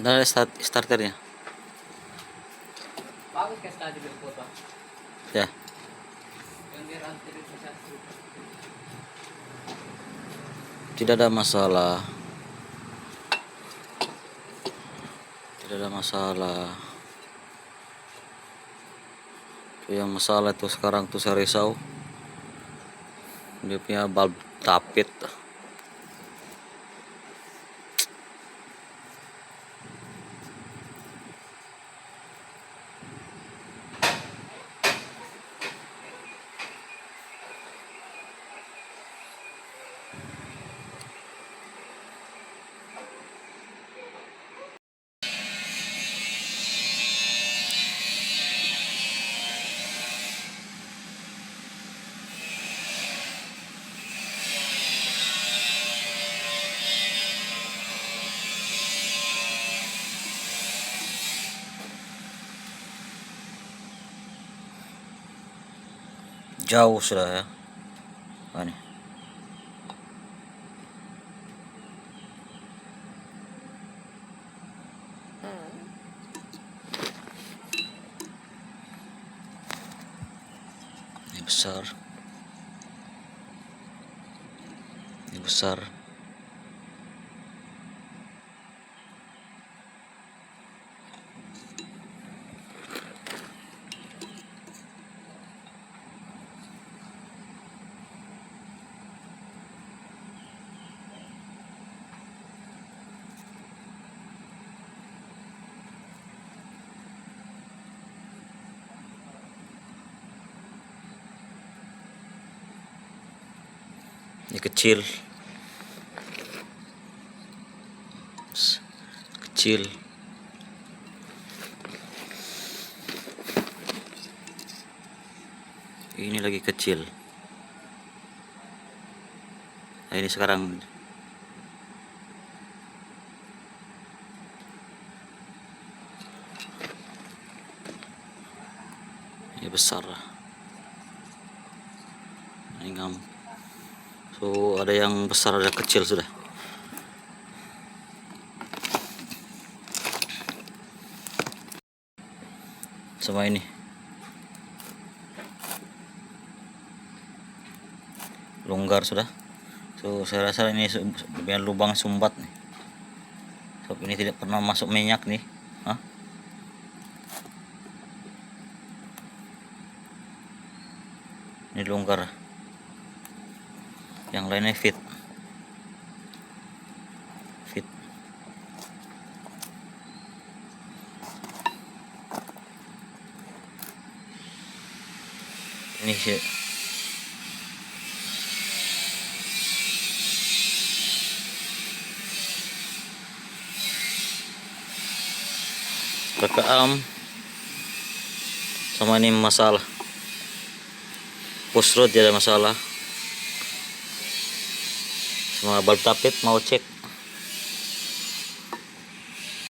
Dan ada starternya. Bagus kayak tadi foto. Ya. Yang di rantai itu satu. Tidak ada masalah. Tidak ada masalah. Yang masalah tuh sekarang tuh saya risau. Dia punya bulb tapit. Jauh sudah ya. Ini. Ini besar. Ini besar. Ini kecil. Kecil. Ini lagi kecil. Nah, ini sekarang ini besar. Ini ngam. So ada yang besar, ada kecil sudah. Sama ini. Longgar sudah. So saya rasa ini punya lubang sumbat nih. So ini tidak pernah masuk minyak nih. Hah? Ini longgar. Yang lainnya fit. Fit. Ini sih. Rekam sama ini masalah. Push rod tidak ada masalah. Semua bulb tapit mau cek.